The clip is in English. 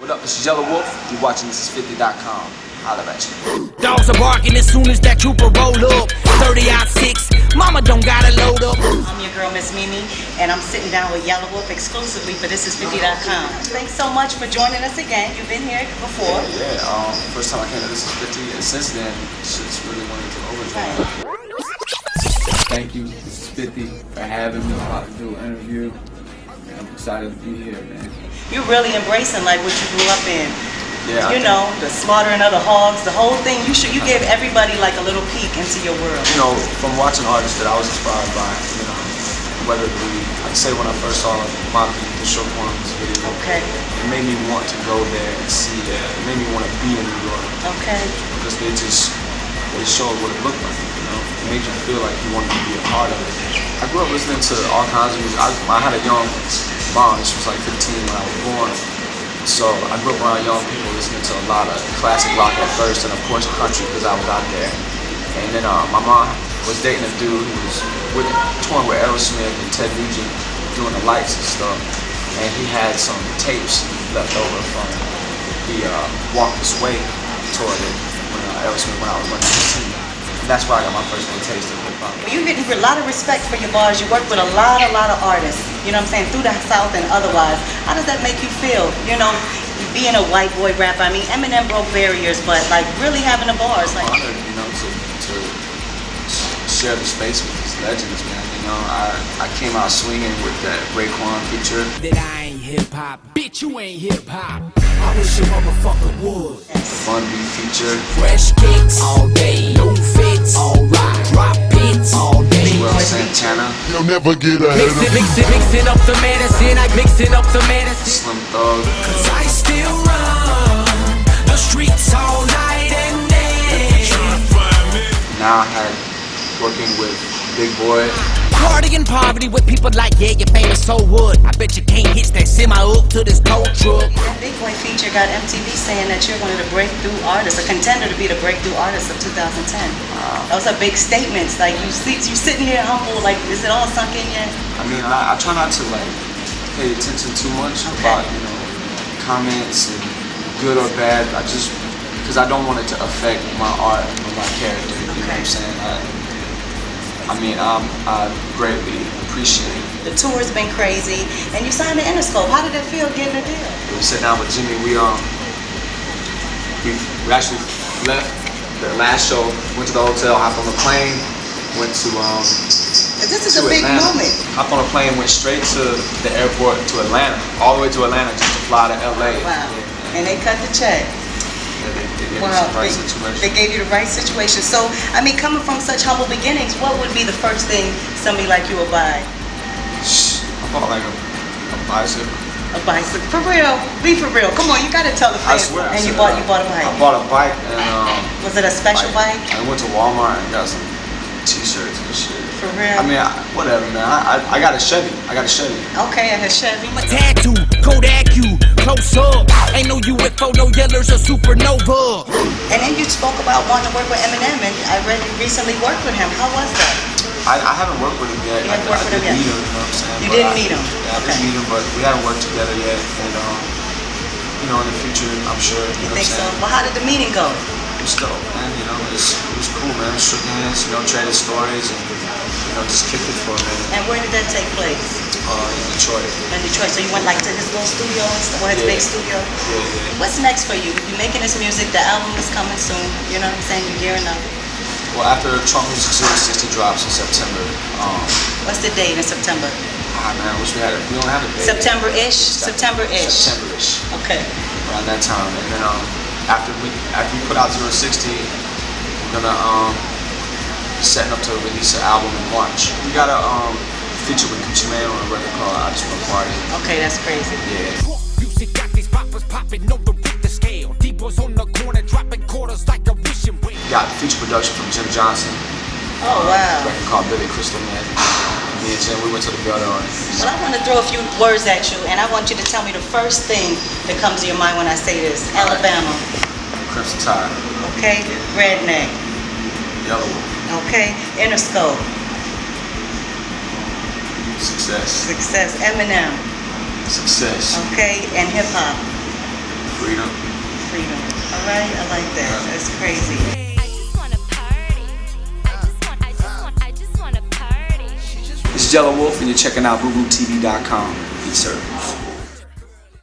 What up, this is Yelawolf. You're watching Thisis50.com. Holla at you. Dogs are barking as soon as that trooper roll up. 30-06, mama don't gotta load up. I'm your girl, Miss Mimi, and I'm sitting down with Yelawolf exclusively for Thisis50.com. Thanks so much for joining us again. You've been here before. Yeah, first time I came to Thisis50, and since then, shit's really went into overdrive. Thank you, Thisis50, for having me. About to do an interview. I'm excited to be here, man. You're really embracing like what you grew up in. Yeah, you know, the slaughtering of the hogs, the whole thing. You gave everybody like a little peek into your world. You know, from watching artists that I was inspired by, you know, whether it be, I'd say when I first saw my the short forms video, okay, it made me want to go there and see it. It made me want to be in New York. Okay. Because they showed what it looked like, you know. It made you feel like you wanted to be a part of it. I grew up listening to all kinds of music. I had a young mom. She was like 15 when I was born. So I grew up around young people listening to a lot of classic rock at first, and of course country because I was out there. And then my mom was dating a dude who was touring with Aerosmith and Ted Nugent doing the lights and stuff. And he had some tapes left over from the Walk This Way tour that when Aerosmith went out and went to see. And that's where I got my first little taste of hip hop. Well, you're getting a lot of respect for your bars. You work with a lot of artists. You know what I'm saying? Through the South and otherwise. How does that make you feel? You know, being a white boy rapper. I mean, Eminem broke barriers, but like really having the bars. I'm like, honored, you know, to share the space with these legends, man. You know, I came out swinging with that Raekwon feature. That I ain't hip hop, bitch, you ain't hip hop. I wish a motherfucker would. The Bun B feature. Fresh kicks all day, no fits, alright. Drop hits all day. Well, Santana. You'll never get ahead of me. Mixing up the medicine, I mixing up the medicine. Slim Thug. Cause I still run the streets all night and day. Now I had working with Big Boi. Party and poverty with people like, yeah, you're famous, so what? I bet you can't hitch that semi up to this tow truck. that Big Boi feature got MTV saying that you're one of the breakthrough artists, a contender to be the breakthrough artist of 2010. Wow. Those are big statements. Like you sitting here humble. Like, is it all sunk in yet? I mean, I try not to like pay attention too much about, you know, comments and good or bad. I just, because I don't want it to affect my art or my character. You know what I'm saying? I mean, I greatly appreciate it. The tour's been crazy, and you signed to Interscope. How did it feel getting a deal? We sat down with Jimmy. We actually left the last show, went to the hotel, hopped on the plane, went to This is a big Atlanta. moment. Hopped on a plane, went straight to the airport to Atlanta, all the way to Atlanta just to fly to LA. Wow. And they cut the check. Yeah, they gave me Wow. the right situation. They gave you the right situation. So, I mean, coming from such humble beginnings, what would be the first thing somebody like you would buy? I bought like a bicycle. A bicycle. For real? Be for real. Come on, you gotta tell the I fans. swear. And you bought a bike. I bought a bike and Was it a special bike? I went to Walmart and got some t-shirts and shit. For real? I mean, whatever, man. I got a Chevy. Okay, a Chevy. My tattoo, Kodak you, close up. Ain't no UFO, no yellers or supernova. And then you spoke about wanting to work with Eminem, and I read you recently worked with him. How was that? I haven't worked with him yet. You haven't worked with him yet? Meet him, you know what I'm saying? You But didn't meet him? Yeah, I Okay. didn't meet him, but we haven't worked together yet. And you know, in the future, I'm sure. You know Think what I'm so? saying? Well, how did the meeting go? It was dope, man. You know, it was cool, man. Shook hands, you know, traded stories, and you know, just kicked it for a minute. And where did that take place? In Detroit. In Detroit. So you went like to his little studio and stuff, or his big studio? Yeah. What's next for you? You're making this music. The album is coming soon. You know what I'm saying? You're gearing up. Well, after Trump Music 060 drops in September, What's the date in September? man, I wish we don't have a date. September-ish? September-ish. September-ish. Okay. Around that time. And then after we put out 060, we're gonna setting up to release an album in March. We got a feature with Gucci Mane on a record called I Just Wanna Party. Okay, that's crazy. Yeah. Music got these poppers popping on the Richter scale. D-boys on the corner dropping quarters like a wishing well. Got feature production from Jim Johnson. Oh, wow. A record called Billy Crystal Man. Me and Jim, we went to the building on it. Well, I want to throw a few words at you, and I want you to tell me the first thing that comes to your mind when I say this. Alabama. Crimson Tide. Okay. Redneck. Yelawolf. Okay. Interscope. Success. Success. Eminem. Success. Okay. And hip hop. freedom. All right, I like that. That's crazy. I just wanna party. I just wanna party. It's Yelawolf, and you're checking out BooBooTV.com. Peace, sir.